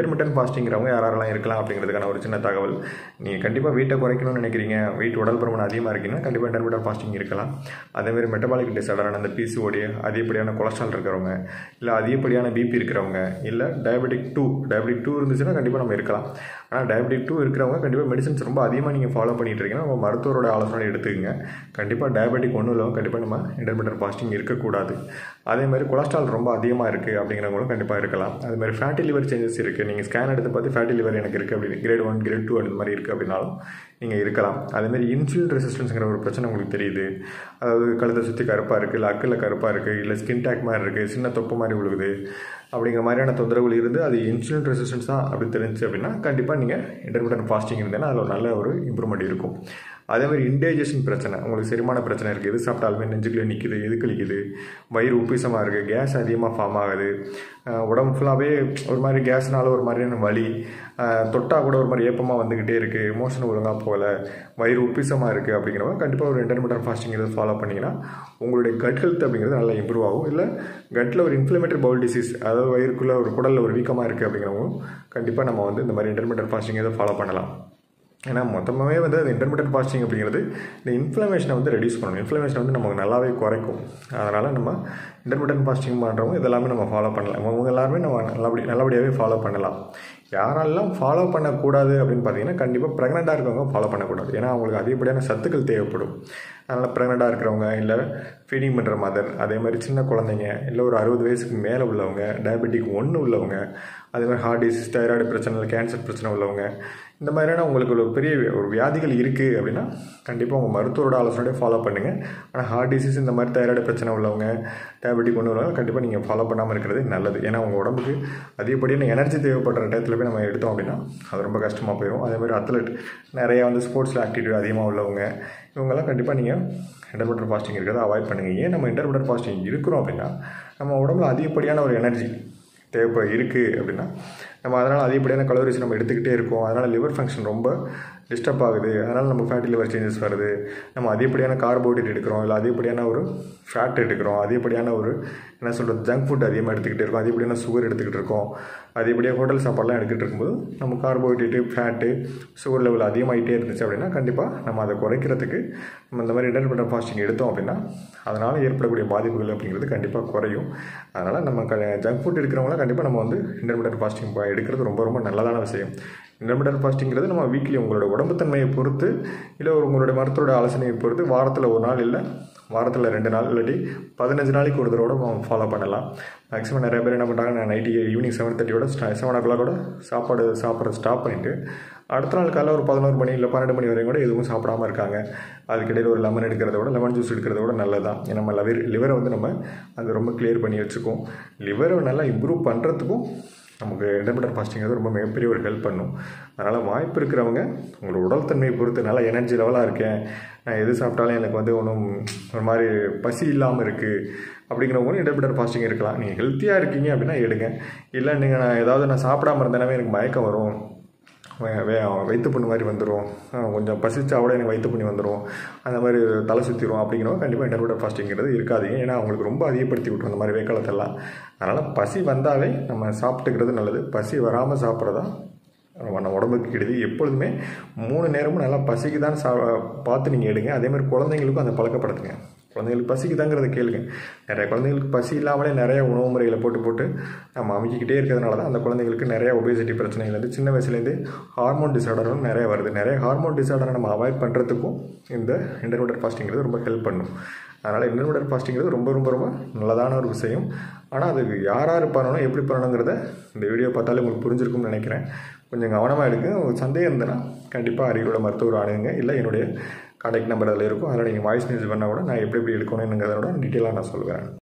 Intermittent ஃபாஸ்டிங்கிறவங்க யாரெல்லாம் இருக்கலாம் அப்படிங்கிறதுக்கான ஒரு சின்ன தகவல். நீங்கள் கண்டிப்பாக வெயிட்டை குறைக்கணும்னு நினைக்கிறீங்க, வெயிட் உடல் பருமன் அதிகமாக இருக்கீங்கன்னா கண்டிப்பாக இன்டர்மிட்டன்ட் ஃபாஸ்டிங் இருக்கலாம். அதேமாதிரி மெட்டபாலிக் டிசார்டரான அந்த PCOD, அதிகப்படியான கொலஸ்ட்ரால் இருக்கிறவங்க, இல்லை அதிகப்படியான BP இருக்கிறவங்க, இல்லை டயபெட்டிக் 2 இருந்துச்சுன்னா கண்டிப்பாக நம்ம இருக்கலாம். ஆனால் டயபெட்டிக் 2 இருக்கிறவங்க கண்டிப்பாக மெடிசன்ஸ் ரொம்ப அதிகமாக நீங்கள் ஃபாலோ பண்ணிகிட்டு இருக்கீங்கன்னா உங்கள் மருத்துவரோட ஆலோசனை எடுத்துக்கங்க. கண்டிப்பாக டயபெட்டிக் 1 உள்ளவங்க கண்டிப்பாக நம்ம இன்டர்மிட்டன்ட் ஃபாஸ்டிங் இருக்கக்கூடாது. அதேமாதிரி கொலஸ்ட்ரால் ரொம்ப அதிகமாக இருக்குது அப்படிங்கிறவங்களும் கண்டிப்பாக இருக்கலாம். அதுமாதிரி ஃபேட்டி லிவர் சேஞ்சஸ் இருக்குது, நீங்கள் ஸ்கேன் எடுத்து பார்த்து ஃபேட்டி லிவர் எனக்கு இருக்குது அப்படின்னு கிரேட் 1 கிரேட் 2 அந்த மாதிரி இருக்குது அப்படின்னாலும் நீங்கள் இருக்கலாம். அதேமாதிரி இன்சுலின் ரெசிஸ்டன்ஸுங்கிற ஒரு பிரச்சனை உங்களுக்கு தெரியுது, அதாவது கழுத்தை சுற்றி கருப்பாக இருக்குது, இல்லை அக்கில் கருப்பாக இருக்குது, இல்லை ஸ்கின் டேக் மாதிரி இருக்குது, சின்ன தொப்பு மாதிரி விழுகுது அப்படிங்கிற மாதிரியான தொந்தரவுகள் இருந்து அது இன்சுலின் ரெசிஸ்டன்ஸ் தான் அப்படி தெரிஞ்சு அப்படின்னா கண்டிப்பாக நீங்கள் இன்டர்மிட்டன்ட் ஃபாஸ்டிங் இருந்தேன்னா அதில் ஒரு நல்ல ஒரு இம்ப்ரூவ்மெண்ட் இருக்கும். அதேமாதிரி இன்டைஜஷன் பிரச்சனை, உங்களுக்கு செரிமான பிரச்சனை இருக்குது, எது சாப்பிட்டாலுமே நெஞ்சுக்குள்ளே நிற்கிது, எது கழிக்குது, வயிறு உப்பிசமாக இருக்குது, கேஸ் அதிகமாக ஃபார்ம் ஆகுது, உடம்பு ஃபுல்லாகவே ஒரு மாதிரி கேஸ்னால ஒரு மாதிரியான வலி, தொட்டால் கூட ஒரு மாதிரி ஏப்பமாக வந்துக்கிட்டே இருக்குது, எமோஷன் ஒழுங்காக போகல, வயிறு உப்பிசமாக இருக்குது அப்படிங்கிறவங்க கண்டிப்பாக ஒரு இன்டர்மிட்டன்ட் ஃபாஸ்டிங் இதை ஃபாலோ பண்ணிங்கன்னா உங்களுடைய கட் ஹெல்த் அப்படிங்கிறது நல்லா இம்ப்ரூவ் ஆகும். இல்லை கட்டில் ஒரு இன்ஃப்ளமேட்டரி பவுல் டிசீஸ், அதாவது வயிறுக்குள்ளே ஒரு குடலில் ஒரு வீக்கமாக இருக்குது அப்படிங்கிறவங்க கண்டிப்பாக நம்ம வந்து இந்த மாதிரி இன்டர்மிட்டன்ட் ஃபாஸ்டிங் இதை ஃபாலோ பண்ணலாம். ஏன்னா மொத்தமாகவே வந்து அது இன்டர்மிட்டன்ட் ஃபாஸ்டிங் அப்படிங்கிறது இந்த இன்ஃப்ளமேஷனை வந்து ரெடியூஸ் பண்ணணும், இன்ஃப்ளமேஷனை வந்து நமக்கு நல்லாவே குறைக்கும். அதனால் நம்ம இன்டர்மிட்டன்ட் ஃபாஸ்டிங் பண்ணுறவங்க இதெல்லாமே நம்ம ஃபாலோ பண்ணலாம். அவங்க எல்லாருமே நம்ம நல்லபடியாகவே ஃபாலோ பண்ணலாம். யாரெல்லாம் ஃபாலோ பண்ணக்கூடாது அப்படின்னு பார்த்தீங்கன்னா கண்டிப்பாக ப்ரெக்னெண்ட்டாக இருக்கவங்க ஃபாலோ பண்ணக்கூடாது. ஏன்னா அவங்களுக்கு அதிகப்படியான சத்துக்கள் தேவைப்படும். அதனால் ப்ரெக்னெண்ட்டாக இருக்கிறவங்க, இல்லை ஃபீடிங் பண்ணுற மதர், அதே மாதிரி சின்ன குழந்தைங்க, இல்லை ஒரு 60 வயசுக்கு மேலே உள்ளவங்க, டயபெட்டிக் 1 உள்ளவங்க, அதே மாதிரி ஹார்ட் டிசீஸ், தைராய்டு பிரச்சனை, கேன்சர் பிரச்சனை உள்ளவங்க, இந்த மாதிரியான உங்களுக்கு ஒரு பெரிய ஒரு வியாதிகள் இருக்குது அப்படின்னா கண்டிப்பாக உங்கள் மருத்துவரோட ஆலோசனையோட ஃபாலோ பண்ணுங்கள். ஆனால் ஹார்ட் டிசீஸ், இந்த மாதிரி தைராய்டு பிரச்சனை உள்ளவங்க, டயபெட்டிக் 1 உள்ளவங்க கண்டிப்பாக நீங்கள் ஃபாலோ பண்ணாமல் இருக்கிறது நல்லது. ஏன்னா உங்கள் உடம்புக்கு அதிகப்படியான எனர்ஜி தேவைப்படுற டயத்தில் போய் நம்ம எடுத்தோம் அப்படின்னா அது ரொம்ப கஷ்டமாக போயிடும். அதேமாதிரி அத்லெட், நிறையா வந்து ஸ்போர்ட்ஸில் ஆக்டிவிட்டி அதிகமாக உள்ளவங்க, இவங்கெல்லாம் கண்டிப்பாக நீங்கள் இன்டர்மிட்டன்ட் ஃபாஸ்டிங் இருக்கிறத அவாய்ட் பண்ணுங்கள். ஏன் நம்ம இன்டர்மிட்டன்ட் ஃபாஸ்டிங் இருக்கிறோம் அப்படின்னா நம்ம உடம்புல அதிகப்படியான ஒரு எனர்ஜி தேவை இருக்குது அப்படின்னா நம்ம அதனால் அதிகப்படியான கலோரிஸ் நம்ம எடுத்துக்கிட்டே இருக்கோம். அதனால் லிவர் ஃபங்க்ஷன் ரொம்ப டிஸ்டர்ப் ஆகுது. அதனால் நம்ம ஃபேட்டி லிவர் சேஞ்சஸ் வருது. நம்ம அதிகப்படியான கார்போஹைட்ரேட் எடுக்கிறோம், இல்லை அதிகப்படியான ஒரு ஃபேட் எடுக்கிறோம், அதிகப்படியான ஒரு என்ன சொல்கிறது ஜங்க் ஃபுட் அதிகமாக எடுத்துக்கிட்டே இருக்கோம், அதிகப்படியான சுகர் எடுத்துக்கிட்டு இருக்கோம், அதிகப்படியாக ஹோட்டல் சாப்பாடெலாம் எடுத்துகிட்டு இருக்கும்போது நம்ம கார்போஹைட்ரேட்டு, ஃபேட்டு, சுகர் லெவல் அதிகமாகிட்டே இருந்துச்சு அப்படின்னா கண்டிப்பாக நம்ம அதை குறைக்கிறதுக்கு நம்ம இந்த மாதிரி இன்டர்மிட்டன்ட் ஃபாஸ்டிங் எடுத்தோம் அப்படின்னா அதனால் ஏற்படக்கூடிய பாதிப்புகள் அப்படிங்கிறது கண்டிப்பாக குறையும். அதனால் நம்ம ஜங்க் ஃபுட் எடுக்கிறவங்களாம் கண்டிப்பாக நம்ம வந்து இன்டர்மிட்டன்ட் ஃபாஸ்டிங் எடுக்கிறது ரொம்ப ரொம்ப நல்லதான விஷயம். இன்டர்மிட்டன்ட் ஃபாஸ்டிங்கிறது நம்ம வீக்லி உங்களோட உடம்புத்தன்மையை பொறுத்து, இல்லை உங்களோட மருத்துவரோட ஆலோசனையை பொறுத்து வாரத்தில் 1 நாள், இல்லை வாரத்தில் 2 நாள், இல்லாட்டி 15 நாளைக்கு ஒரு தடவை நம்ம ஃபாலோ பண்ணலாம். மேக்ஸிமம் நிறைய பேர் என்ன பண்ணுறாங்க, நான் நைட்டு ஈவினிங் 7:30 7 o'clock சாப்பாடு சாப்பிட்றது ஸ்டாப் பண்ணிவிட்டு அடுத்த நாள் காலையில் ஒரு 11 மணி இல்லை 12 மணி வரையும் கூட எதுவும் சாப்பிடாமல் இருக்காங்க. அதுக்கிடையில் ஒரு லெமன் எடுக்கிறத விட, லெமன் ஜூஸ் எடுக்கிறத விட நல்லது தான். ஏன்னா நம்ம லிவரை வந்து நம்ம அது ரொம்ப கிளியர் பண்ணி வச்சுக்கோம். லிவரை நல்லா இம்ப்ரூவ் பண்ணுறதுக்கும் நமக்கு இன்டர்மிட்டன்ட் ஃபாஸ்டிங் ரொம்ப மிகப்பெரிய ஒரு ஹெல்ப் பண்ணும். அதனால் வாய்ப்பு இருக்கிறவங்க உங்களோட உடல் தன்மையை பொறுத்து நல்லா எனர்ஜி லெவலாக இருக்கேன், நான் எது சாப்பிட்டாலும் எனக்கு வந்து ஒன்றும் ஒரு மாதிரி பசி இல்லாமல் இருக்குது அப்படிங்கிறவங்க இன்டர்மிட்டன்ட் ஃபாஸ்டிங் இருக்கலாம். நீங்கள் ஹெல்த்தியாக இருக்கீங்க அப்படின்னா எடுங்க. இல்லை நீங்கள் நான் சாப்பிடாமல் இருந்தேனாவே எனக்கு மயக்கம் வரும், வயிற்று புண்ணு மாதிரி வந்துடும், கொஞ்சம் பசிச்சா கூட எனக்கு வயிற்று புண்ணி வந்துடும், அந்த மாதிரி தலை சுற்றிடும் அப்படிங்கிறவங்க கண்டிப்பாக இன்டர்மிட்டன்ட் ஃபாஸ்டிங்கிறது இருக்காதீங்க. ஏன்னா அவங்களுக்கு ரொம்ப அதிகப்படுத்தி விட்டுரும் அந்த மாதிரி வேக்காலத்தெல்லாம். அதனால் பசி வந்தாலே நம்ம சாப்பிட்டுக்கிறது நல்லது. பசி வராமல் சாப்பிட்றதா நம்ம உடம்புக்கு கெடுதி. எப்பொழுதுமே 3 நேரமும் நல்லா பசிக்கு தான் பார்த்து நீங்கள் எடுங்க. அதேமாதிரி குழந்தைங்களுக்கும் அதை பழக்கப்படுத்துங்க. குழந்தைங்களுக்கு பசிக்குதாங்கிறத கேளுங்க. நிறைய குழந்தைங்களுக்கு பசி இல்லாமலே நிறைய உணவு முறைகளை போட்டு நம்ம அமைக்கிக்கிட்டே இருக்கிறதுனால தான் அந்த குழந்தைங்களுக்கு நிறைய ஒபேசிட்டி பிரச்சனைகள் வந்து சின்ன வயசுலேருந்து ஹார்மோன் டிசார்டரும் நிறைய வருது. நிறைய ஹார்மோன் டிசார்டரை நம்ம அவாய்ட் பண்ணுறதுக்கும் இந்த இன்டர்மிட்டன்ட் ஃபாஸ்டிங்கிறது ரொம்ப ஹெல்ப் பண்ணும். அதனால் இன்டர்மிட்டன்ட் ஃபாஸ்டிங்கிறது ரொம்ப ரொம்ப ரொம்ப நல்லதான ஒரு விஷயம். ஆனால் அதுக்கு யார் பண்ணணும், எப்படி பண்ணணுங்கிறத இந்த வீடியோ பார்த்தாலே உங்களுக்கு புரிஞ்சிருக்கும்னு நினைக்கிறேன். கொஞ்சம் கவனமாக எடுங்க. உங்களுக்கு சந்தேகம் இருந்ததுன்னா கண்டிப்பாக அருகிலுள்ள மருத்துவர் அணுகுங்க. இல்லை என்னுடைய கான்டாக்ட் நம்பர் அதில் இருக்கும், அதில் நீங்கள் வாய்ஸ் மெசேஜ் பண்ணால் கூட நான் எப்படி எடுக்கணுங்கிறதோட டீட்டெயிலாக நான் சொல்லுவேன்.